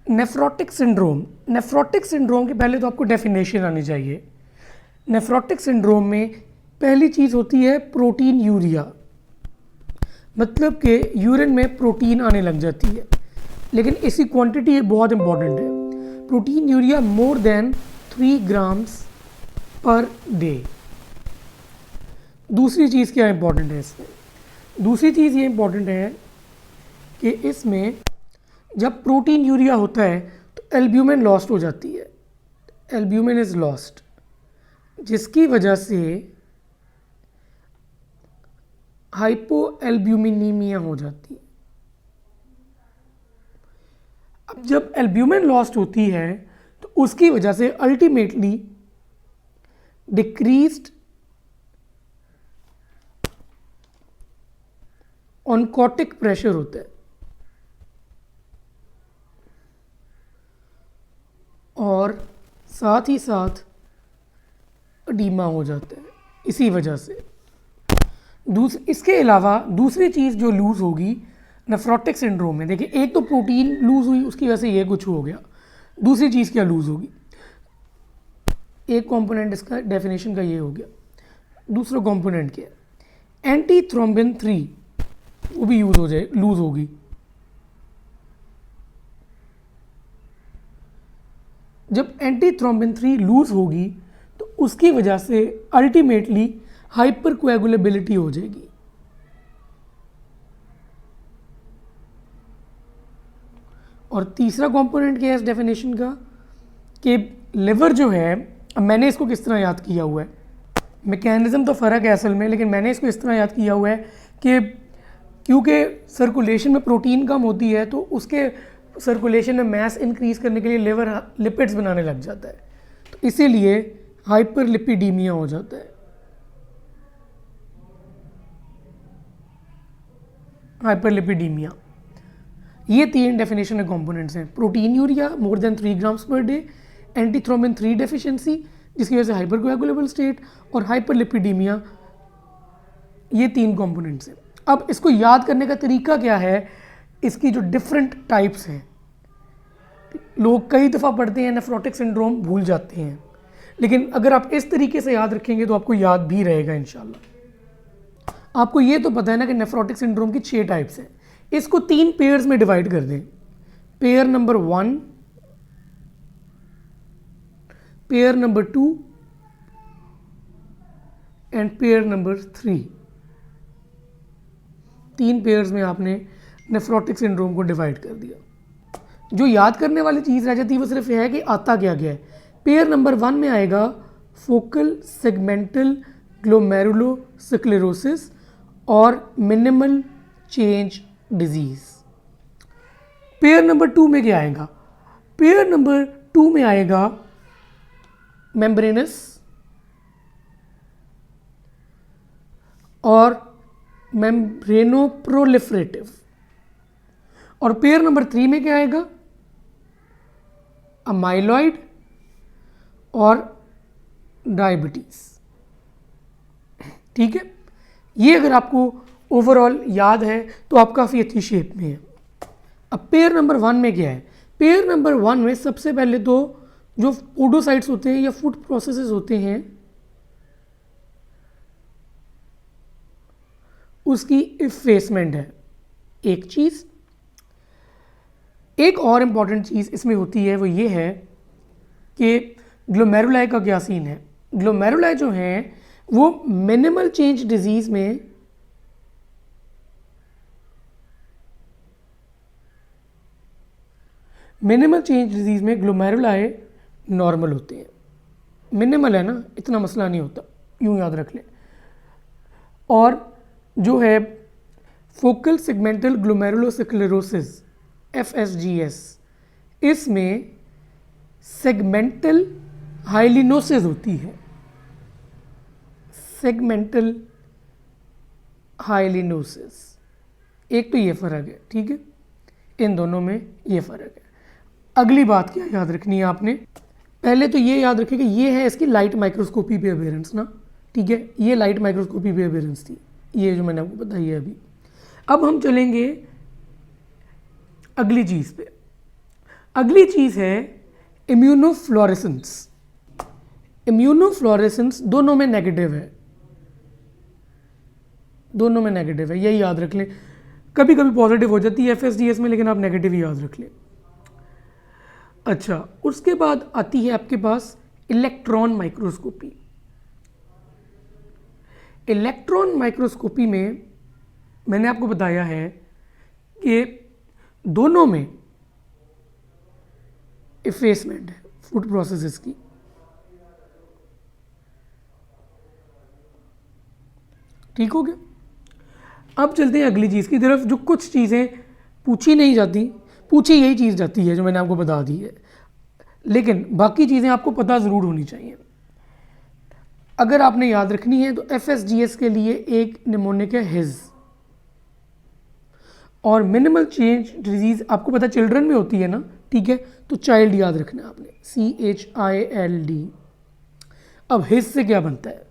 Nephrotic syndrome, nephrotic syndrome के पहले तो आपको डेफिनेशन आनी चाहिए। नेफ्रोटिक सिंड्रोम में पहली चीज़ होती है प्रोटीन यूरिया, मतलब कि यूरिन में प्रोटीन आने लग जाती है, लेकिन इसकी क्वांटिटी बहुत इंपॉर्टेंट है। Protein urea more than 3 grams per day. दूसरी चीज़ क्या इंपॉर्टेंट है इसमें? दूसरी चीज़ ये इंपॉर्टेंट है कि इसमें जब प्रोटीन यूरिया होता है तो एल्ब्यूमिन लॉस्ट हो जाती है, एल्ब्यूमिन इज़ लॉस्ट, जिसकी वजह से हाइपोएल्ब्यूमिनीमिया हो जाती है। अब जब एल्ब्यूमिन लॉस्ट होती है तो उसकी वजह से अल्टीमेटली डिक्रीज्ड ऑनकोटिक प्रेशर होता है और साथ ही साथ अडीमा हो जाता है इसी वजह से। इसके अलावा दूसरी चीज़ जो लूज़ होगी नेफ्रोटिक सिंड्रोम में, देखिए एक तो प्रोटीन लूज़ हुई उसकी वजह से ये कुछ हो गया, दूसरी चीज़ क्या लूज़ होगी? एक कंपोनेंट इसका डेफिनेशन का ये हो गया, दूसरा कंपोनेंट क्या है? एंटी थ्रोम्बिन 3 वो भी लूज़ होगी। जब एंटी थ्रोम्बिन 3 लूज़ होगी तो उसकी वजह से अल्टीमेटली हाइपर कोएगुलेबिलिटी हो जाएगी। और तीसरा कंपोनेंट क्या है इस डेफिनेशन का कि लिवर जो है, अब मैंने इसको किस तरह याद किया हुआ है, मैकेनिज्म तो फ़र्क है असल में, लेकिन मैंने इसको इस तरह याद किया हुआ है कि क्योंकि सर्कुलेशन में प्रोटीन कम होती है तो उसके सर्कुलेशन में मास इंक्रीज करने के लिए लिवर लिपिड्स बनाने लग जाता है, तो इसीलिए हाइपरलिपिडीमिया हो जाता है। हाइपरलिपिडीमिया, ये 3 डेफिनेशन के कंपोनेंट्स हैं। Protein urea more than 3 grams per day, anti thrombin 3 deficiency जिसकी वजह से हाइपरकोएगुलेबल स्टेट और हाइपरलिपिडीमिया, ये 3 कंपोनेंट्स हैं। अब इसको याद करने का तरीका क्या है? इसकी जो डिफरेंट टाइप्स हैं, लोग कई दफ़ा पढ़ते हैं नेफ्रोटिक सिंड्रोम भूल जाते हैं, लेकिन अगर आप इस तरीके से याद रखेंगे तो आपको याद भी रहेगा इंशाल्लाह। आपको ये तो पता है ना कि नेफ्रोटिक सिंड्रोम की 6 टाइप्स हैं। इसको 3 पेयर्स में डिवाइड कर दें, pair number 1, pair number 2 and pair number 3। 3 pairs में आपने नेफ्रोटिक सिंड्रोम को डिवाइड कर दिया। जो याद करने वाली चीज़ रह जाती है वो सिर्फ यह है कि आता क्या क्या है। पेयर नंबर 1 में आएगा फोकल सेगमेंटल ग्लोमेरुलोस्क्लेरोसिस और minimal change disease. Pair number 2 में क्या आएगा? पेयर नंबर 2 में आएगा मेम्ब्रेनस और मेम्ब्रेनोप्रोलिफरेटिव। और पेयर नंबर 3 में क्या आएगा? अमाइलॉइड और डायबिटीज। ठीक है, ये अगर आपको ओवरऑल याद है तो आप काफ़ी अच्छी शेप में है। अब पेयर नंबर 1 में क्या है? पेयर नंबर 1 में सबसे पहले तो जो पोडोसाइट्स होते हैं या फूड प्रोसेसेस होते हैं उसकी इफेसमेंट है एक चीज़। एक और इम्पॉर्टेंट चीज़ इसमें होती है वो ये है कि ग्लोमेरुलाई का क्या सीन है। ग्लोमेरुलाई जो हैं वो मिनिमल चेंज डिजीज़ में ग्लोमेरुलाई नॉर्मल होते हैं। मिनिमल है ना, इतना मसला नहीं होता, यूँ याद रख लें। और जो है फोकल सेगमेंटल ग्लोमेरुलोस्क्लेरोसिस FSGS, इसमें सेगमेंटल हाइलिनोसिस होती है। सेगमेंटल हाइलिनोसिस, एक तो ये फ़र्क है, ठीक है, इन दोनों में ये फ़र्क है। अगली बात क्या याद रखनी है आपने? पहले तो ये याद रखें कि ये है इसकी लाइट माइक्रोस्कोपी पे अपेयरेंस ना, ठीक है, ये लाइट माइक्रोस्कोपी पे अपेयरेंस थी, ये जो मैंने आपको बताई है अभी। अब हम चलेंगे अगली चीज़ पे। अगली चीज़ है इम्यूनोफ्लोरेसेंस। इम्यूनोफ्लोरेसेंस दोनों में नेगेटिव है, दोनों में नेगेटिव है, यही याद रख लें। कभी कभी पॉजिटिव हो जाती है एफएसडीएस में, लेकिन आप नेगेटिव ही याद रख लें। अच्छा, उसके बाद आती है आपके पास इलेक्ट्रॉन माइक्रोस्कोपी। इलेक्ट्रॉन माइक्रोस्कोपी में मैंने आपको बताया है कि दोनों में इफेसमेंट है फूड प्रोसेसेस की। ठीक हो गया। अब चलते हैं अगली चीज़ की तरफ, जो कुछ चीज़ें पूछी नहीं जाती, पूछी यही चीज़ जाती है जो मैंने आपको बता दी है, लेकिन बाकी चीज़ें आपको पता ज़रूर होनी चाहिए। अगर आपने याद रखनी है तो एफएसडीएस के लिए एक निमोनिक है हिज, और मिनिमल चेंज डिजीज आपको पता चिल्ड्रन में होती है ना, ठीक है, तो चाइल्ड याद रखना है आपने, CHILD। अब हिज से क्या बनता है?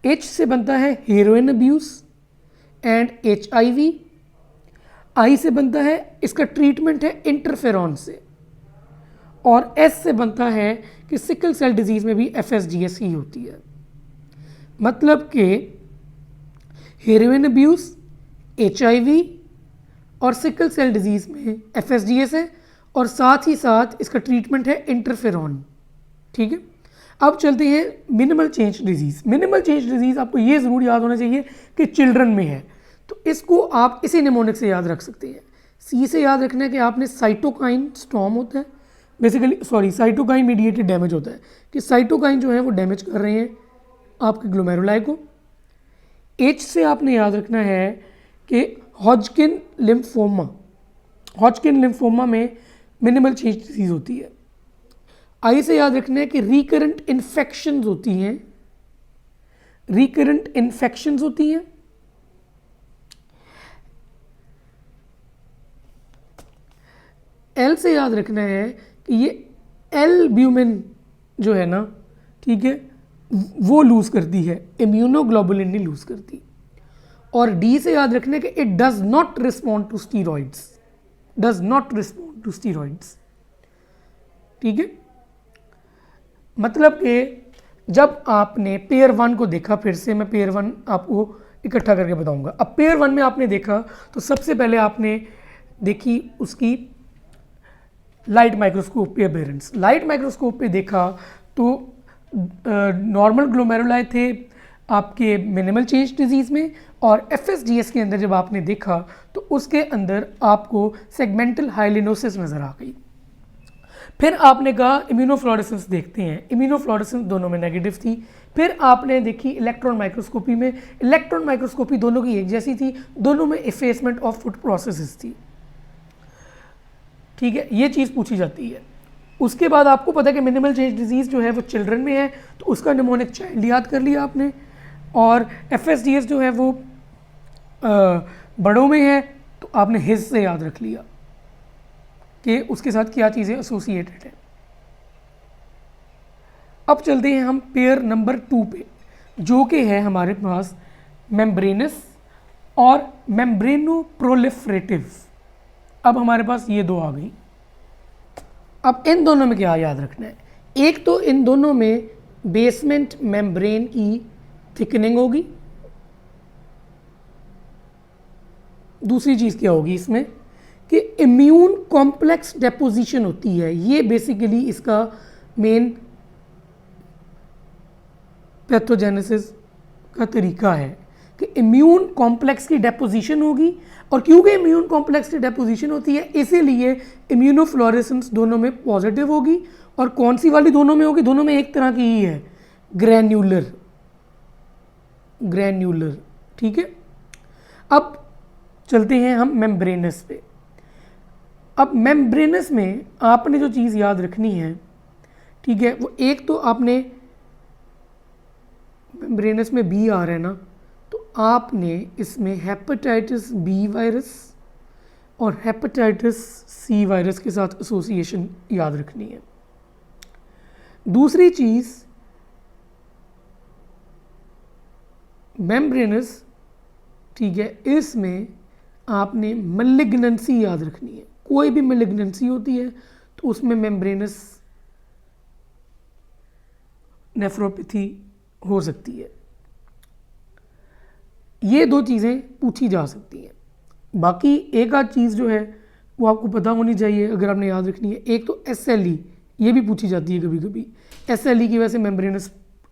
H से बनता है heroin abuse and HIV। I से बनता है, इसका ट्रीटमेंट है इंटरफेरॉन से, और S से बनता है कि सिकल सेल डिजीज में भी FSGS ही होती है। मतलब कि हेरोइन अब्यूज, HIV और सिकल सेल डिजीज में FSGS है, और साथ ही साथ इसका ट्रीटमेंट है इंटरफेरॉन। ठीक है। अब चलते हैं minimal change disease. Minimal change disease आपको ये ज़रूर याद होना चाहिए कि चिल्ड्रन में है, तो इसको आप इसी निमोनिक से याद रख सकते हैं। C से याद रखना है कि आपने साइटोकाइन स्टॉर्म होता है, बेसिकली साइटोकाइन मीडिएटेड डैमेज होता है, कि साइटोकाइन जो है वो डैमेज कर रहे हैं आपके ग्लोमेरुलाई को। H से आपने याद रखना है कि हॉजकिन लिम्फोमा, हॉजकिन लिम्फोमा में मिनिमल चेंज डिजीज़ होती है। आई से याद रखना है कि रिकरेंट इन्फेक्शंस होती हैं, रिकरेंट इन्फेक्शंस होती हैं। एल से याद रखना है कि ये एल्ब्यूमिन जो है ना, ठीक है, वो लूज करती है, इम्यूनोग्लोबुलिन नहीं लूज करती। और डी से याद रखना है कि it does not respond to steroids, does not respond to steroids. ठीक है। मतलब कि जब आपने पेयर 1 को देखा, फिर से मैं पेयर 1 आपको इकट्ठा करके बताऊंगा। अब पेयर 1 में आपने देखा तो सबसे पहले आपने देखी उसकी लाइट माइक्रोस्कोप पे अपेरेंस। लाइट माइक्रोस्कोप पे देखा तो नॉर्मल ग्लोमेरुलाई थे आपके मिनिमल चेंज डिजीज़ में, और FSGS के अंदर जब आपने देखा तो उसके अंदर आपको सेगमेंटल हाइलिनोसिस नज़र आ गई। फिर आपने कहा इम्यूनोफ्लोरेसेंस देखते हैं, इम्यूनोफ्लोरेसेंस दोनों में नेगेटिव थी। फिर आपने देखी इलेक्ट्रॉन माइक्रोस्कोपी में, इलेक्ट्रॉन माइक्रोस्कोपी दोनों की एक जैसी थी, दोनों में इफेसमेंट ऑफ फूड प्रोसेसेस थी। ठीक है, ये चीज़ पूछी जाती है। उसके बाद आपको पता है कि मिनिमल चेंज डिजीज़ जो है वो चिल्ड्रन में है, तो उसका निमोनिक चाइल्ड याद कर लिया आपने, और FSDS जो है वो बड़ों में है, तो आपने हिज से याद रख लिया कि उसके साथ क्या चीज़ें एसोसिएटेड है। अब चलते हैं हम पेयर नंबर 2 पे, जो कि है हमारे पास मेम्ब्रेनस और मेम्ब्रेनो प्रोलिफरेटिव। अब हमारे पास ये दो आ गई। अब इन दोनों में क्या याद रखना है? एक तो इन दोनों में बेसमेंट मेम्ब्रेन की थिकनिंग होगी, दूसरी चीज़ क्या होगी इसमें कि इम्यून कॉम्प्लेक्स डेपोजिशन होती है। ये बेसिकली इसका मेन पैथोजेनेसिस का तरीका है कि इम्यून कॉम्प्लेक्स की डेपोजिशन होगी, और क्योंकि इम्यून कॉम्प्लेक्स की डेपोजिशन होती है इसीलिए इम्यूनोफ्लोरेसेंस दोनों में पॉजिटिव होगी। और कौन सी वाली दोनों में होगी? दोनों में एक तरह की ही है, ग्रैन्युलर, ग्रैन्युलर। ठीक है। अब चलते हैं हम मेम्ब्रेनस पे। अब मेम्ब्रेनस में आपने जो चीज़ याद रखनी है, ठीक है, वो एक तो आपने मेम्ब्रेनस में बी आ रहा है ना, तो आपने इसमें हेपेटाइटिस बी वायरस और हेपेटाइटिस सी वायरस के साथ एसोसिएशन याद रखनी है। दूसरी चीज़ मेम्ब्रेनस, ठीक है, इसमें आपने मलिग्नेंसी याद रखनी है। कोई भी मलिग्नेंसी होती है तो उसमें मेम्ब्रेनस नेफ्रोपैथी हो सकती है। ये दो चीज़ें पूछी जा सकती हैं। बाकी एक आध चीज़ जो है वो आपको पता होनी चाहिए अगर आपने याद रखनी है। एक तो SLE, ये भी पूछी जाती है कभी कभी। SLE की वजह से मेम्ब्रेनस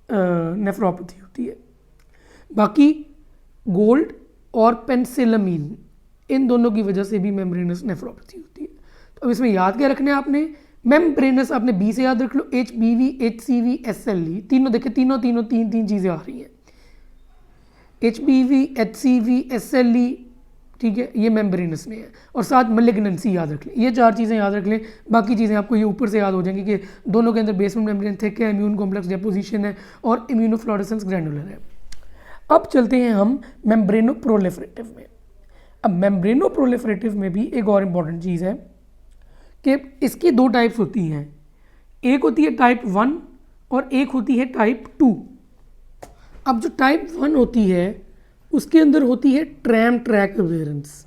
नेफ्रोपैथी होती है। बाकी गोल्ड और पेनिसिलमिन, इन दोनों की वजह से भी मेम्ब्रेनस नेफ्रोपैथी होती है। तो अब इसमें याद क्या रखना है आपने, मेम्ब्रेनस आपने B से याद रख लो, HBV, HCV, SLE, तीनों देखे, तीनों तीन चीज़ें आ रही हैं। HBV, HCV, SLE, ठीक है, ये मेम्ब्रेनस में है। और साथ मलिग्नेंसी याद रख लें, ये चार चीज़ें याद रख लें। बाकी चीज़ें आपको ये ऊपर से याद हो जाएंगी कि दोनों के अंदर बेसमेंट मेम्ब्रेन थिक है, इम्यून कॉम्प्लेक्स डेपोजिशन है और इम्यूनोफ्लोरेसेंस ग्रैनुलर है। अब चलते हैं हम मेम्ब्रेनो प्रोलिफरेटिव में। अब मेम्ब्रेनो प्रोलिफरेटिव में भी एक और इम्पॉर्टेंट चीज़ है कि इसकी दो टाइप्स होती हैं, एक होती है टाइप 1 और एक होती है टाइप 2। अब जो टाइप 1 होती है उसके अंदर होती है ट्रैम ट्रैक अवेयरेंस,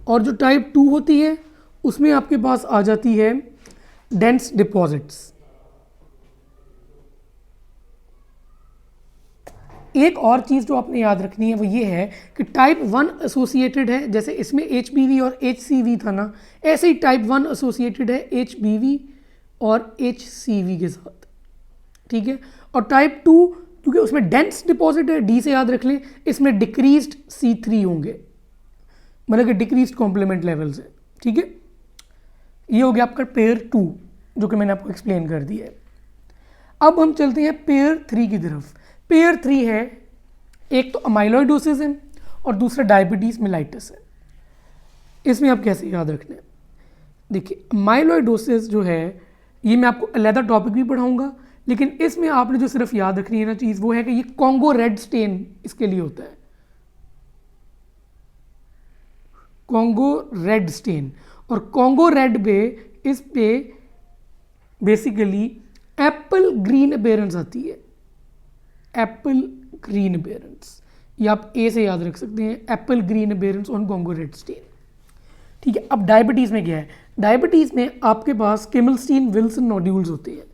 और जो टाइप 2 होती है उसमें आपके पास आ जाती है डेंस डिपॉजिट्स। एक और चीज़ जो आपने याद रखनी है वो ये है कि टाइप 1 एसोसिएटेड है, जैसे इसमें HBV और HCV था ना, ऐसे ही टाइप 1 एसोसिएटेड है HBV और HCV के साथ, ठीक है। और टाइप 2 क्योंकि उसमें डेंस डिपॉजिट है, D से याद रख लें, इसमें डिक्रीज्ड C3 होंगे, मतलब कि डिक्रीज्ड कॉम्प्लीमेंट लेवल्स है, ठीक है। ये हो गया आपका पेयर 2 जो कि मैंने आपको एक्सप्लेन कर दिया है। अब हम चलते हैं पेयर 3 की तरफ। पेयर 3 है, एक तो अमाइलॉइडोसिस है और दूसरा डायबिटीज मेलाइटिस है। इसमें आप कैसे याद रखना है, देखिए अमाइलॉइडोसिस जो है ये मैं आपको अलग टॉपिक भी पढ़ाऊंगा, लेकिन इसमें आपने जो सिर्फ याद रखनी है ना चीज़ वो है कि ये कॉन्गो रेड स्टेन इसके लिए होता है, कॉन्गो रेड स्टेन। और कॉन्गो रेड पे इस पे बेसिकली एप्पल ग्रीन अपीयरेंस आती है, एप्पल ग्रीन अपीयरेंस, ये आप ए से याद रख सकते हैं, apple green appearance on Congo red stain, ठीक है। अब डायबिटीज़ में क्या है, डायबिटीज़ में आपके पास किमलस्टीन विल्सन नोड्यूल्स होते हैं,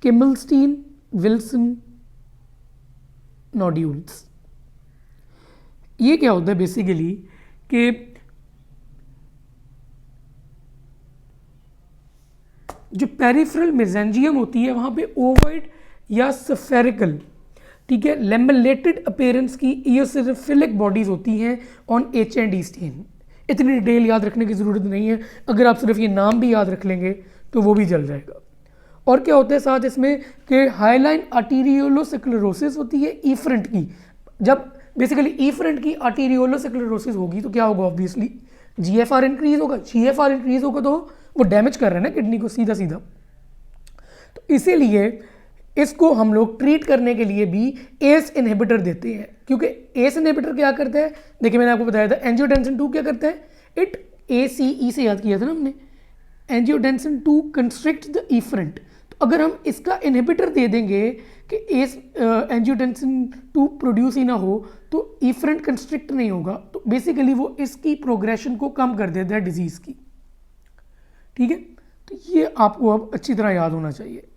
किमलस्टीन विल्सन नोड्यूल्स। ये क्या होता है बेसिकली कि जो पेरिफेरल मेसेंजियम होती है वहाँ पे ओवॉइड या स्फेरिकल, ठीक है, लेमेलेटेड अपीयरेंस की इयोसिनोफिलिक बॉडीज होती हैं ऑन H&E स्टेन। इतनी डिटेल याद रखने की ज़रूरत नहीं है, अगर आप सिर्फ ये नाम भी याद रख लेंगे तो वो भी चल जाएगा। और क्या होता है साथ इसमें कि हाइलाइन आर्टीरियोलोस्क्लेरोसिस होती है ई फ्रंट की। जब बेसिकली ई फ्रंट की आर्टीरियोलोस्क्लेरोसिस होगी तो क्या होगा, ऑब्वियसली GFR इंक्रीज होगा, GFR इंक्रीज होगा तो वो डैमेज कर रहा है ना किडनी को सीधा सीधा। तो इसीलिए इसको हम लोग ट्रीट करने के लिए भी एस इनहिबिटर देते हैं, क्योंकि एस इनहिबिटर क्या करता है, देखिए मैंने आपको बताया था एंजियोटेंसिन 2 क्या करता है, इट ACE से याद किया था ना हमने, एंजियोटेंसिन 2 कंस्ट्रिक्ट द इफरेंट। तो अगर हम इसका इनहिबिटर दे देंगे कि एस एंजियोटेंसिन 2 प्रोड्यूस ही ना हो तो इफरेंट कंस्ट्रिक्ट नहीं होगा, तो बेसिकली वो इसकी प्रोग्रेशन को कम कर देता है डिजीज़ की, ठीक है। तो ये आपको अब अच्छी तरह याद होना चाहिए।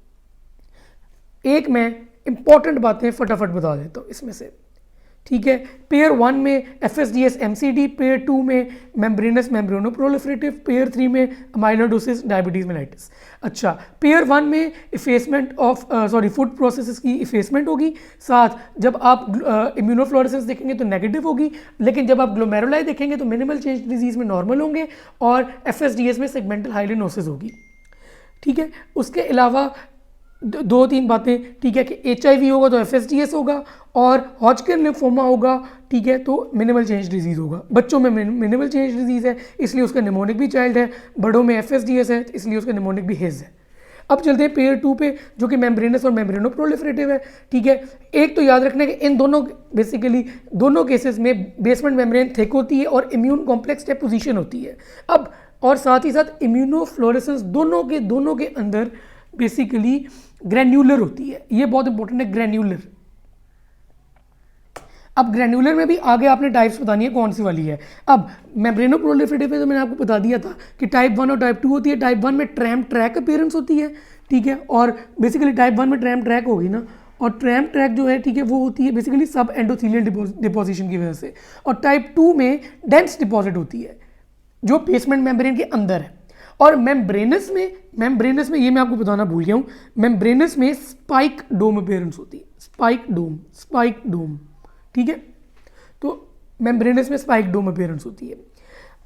एक मैं इंपॉर्टेंट बातें फटाफट बता देता हूँ इसमें से, ठीक है। पेयर 1 में FSGS MCD, पेयर 2 में मेम्ब्रेनस मेम्ब्रेनो प्रोलिफरेटिव, पेयर 3 में अमाइलोइडोसिस डायबिटीज मेलाइटिस। अच्छा, पेयर 1 में इफेसमेंट ऑफ फूड प्रोसेसेस की इफेसमेंट होगी, साथ जब आप इम्यूनोफ्लोरेसेंस देखेंगे तो नेगेटिव होगी, लेकिन जब आप ग्लोमेरुलाई देखेंगे तो मिनिमल चेंज डिजीज में नॉर्मल होंगे, और FSGS में सेगमेंटल हाइलिनोसिस होगी, ठीक है। उसके अलावा दो तीन बातें, ठीक है, कि HIV होगा तो FSGS होगा, और हॉजकिन लिम्फोमा होगा, ठीक है, तो मिनिमल चेंज डिजीज़ होगा। बच्चों में मिनिमल चेंज डिजीज़ है इसलिए उसका निमोनिक भी चाइल्ड है, बड़ों में FSGS है इसलिए उसका निमोनिक भी हिज है। अब चलते हैं पेयर 2 पे जो कि मेम्ब्रेनस और मेम्ब्रेनो प्रोलिफरेटिव है, ठीक है। एक तो याद रखना है कि इन दोनों बेसिकली दोनों केसेस में बेसमेंट मेम्ब्रेन थिक होती है और इम्यून कॉम्प्लेक्स डेपोजिशन होती है। अब और साथ ही साथ इम्यूनोफ्लोरेसेंस दोनों के अंदर बेसिकली ग्रैन्युलर होती है, ये बहुत इंपॉर्टेंट है, ग्रैन्युलर। अब ग्रैन्युलर में भी आगे आपने टाइप्स बतानी है कौन सी वाली है। अब मेम्ब्रेनो प्रोलिफरेटिव में तो मैंने आपको बता दिया था कि टाइप 1 और टाइप 2 होती है। टाइप 1 में ट्रैम ट्रैक अपीयरेंस होती है, ठीक है, और बेसिकली टाइप 1 में ट्रैम ट्रैक होगी ना, और ट्रैम ट्रैक जो है, ठीक है, वो होती है बेसिकली सब एंडोथीलियल डिपोजिशन की वजह से। और टाइप 2 में डेंस डिपॉजिट होती है जो बेसमेंट मेम्ब्रेन के अंदर है। और मेम्ब्रेनस में ये मैं आपको बताना भूल गया हूँ, मेम्ब्रेनस में स्पाइक डोम अपीयरेंस होती है, स्पाइक डोम, ठीक है, तो मेम्ब्रेनस में स्पाइक डोम अपीयरेंस होती है।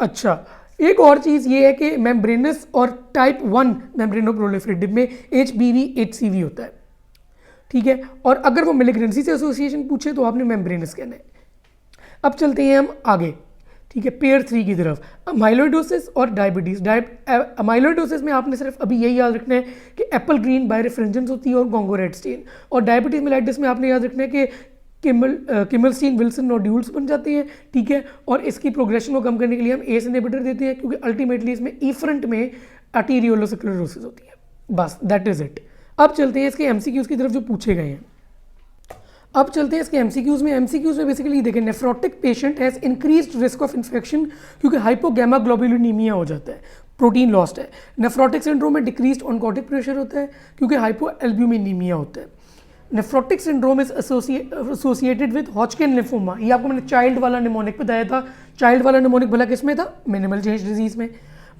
अच्छा, एक और चीज़ ये है कि मेम्ब्रेनस और टाइप 1 मेम्ब्रेनो प्रोलिफरेटिव में HBV HCV होता है, ठीक है, और अगर वो मिलिग्रेंसी से एसोसिएशन पूछे तो आपने मेम्ब्रेनस कहना है। अब चलते हैं हम आगे, ठीक है, पेयर 3 की तरफ, अमाइलोइडोसिस और डायबिटीज़। अमाइलोइडोसिस में आपने सिर्फ अभी यही याद रखना है कि एप्पल ग्रीन बायरेफ्रेंजेंस होती है और गोंगो रेड स्टेन। और डायबिटीज़ मेलाइटिस में आपने याद रखना है कि किमलस्टीन विल्सन नोड्यूल्स बन जाते हैं, ठीक है, और इसकी प्रोग्रेशन को कम करने के लिए हम एस इनहिबिटर देते हैं, क्योंकि अल्टीमेटली इसमें ईफ्रंट में आर्टेरियोलोस्क्लेरोसिस होती है। बस दैट इज इट। अब चलते हैं इसके एमसीक्यूज की तरफ जो पूछे गए हैं। अब चलते हैं इसके एमसीक्यूज में बेसिकली देखें, nephrotic patient has increased risk of infection क्योंकि हाइपोगैमा ग्लोबुलिनीमिया हो जाता है, प्रोटीन लॉस्ट है। नेफ्रोटिक सिंड्रोम में डिक्रीज्ड ऑनकोटिक प्रेशर होता है क्योंकि हाइपोएल्ब्यूमिनीमिया होता है। Nephrotic syndrome is associated with हॉचकिन lymphoma. ये आपको मैंने चाइल्ड वाला निमोनिक बताया था। चाइल्ड वाला निमोनिक भला किस में था? मिनिमल चेंज डिजीज में।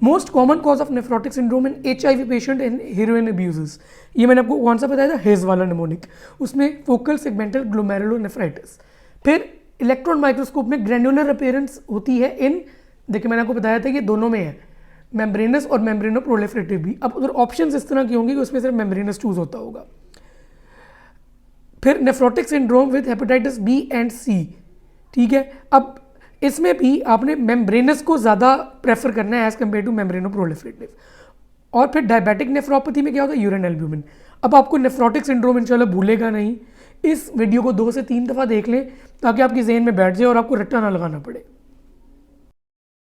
Most common cause of nephrotic syndrome in HIV patient and heroine abusers. ये मैंने आपको कौन सा बताया था? हेज वाला निमोनिक। उसमें फोकल सेगमेंटल ग्लोमेरुलोनेफ्राइटिस। फिर इलेक्ट्रॉन माइक्रोस्कोप में ग्रैन्युलर अपीयरेंस होती है इन, देखिए मैंने आपको बताया था ये दोनों में है, मेम्ब्रेनस और मेम्ब्रेनो प्रोलिफरेटिव भी। अब उधर ऑप्शंस इस तरह की होंगी कि उसमें सिर्फ मेम्ब्रेनस चूज होता होगा। फिर nephrotic syndrome with hepatitis B and C, ठीक है। अब इसमें भी आपने मेम्ब्रेनस को ज़्यादा प्रेफर करना है एज कम्पेयर टू मेम्ब्रेनो प्रोलिफरेटिव। और फिर डायबिटिक नेफ्रोपैथी में क्या होता है? Urine albumin. अब आपको नेफ्रोटिक सिंड्रोम इंशाल्लाह भूलेगा नहीं। इस वीडियो को 2 से 3 दफ़ा देख लें ताकि आपकी ज़हन में बैठ जाए और आपको रट्टा ना लगाना पड़े।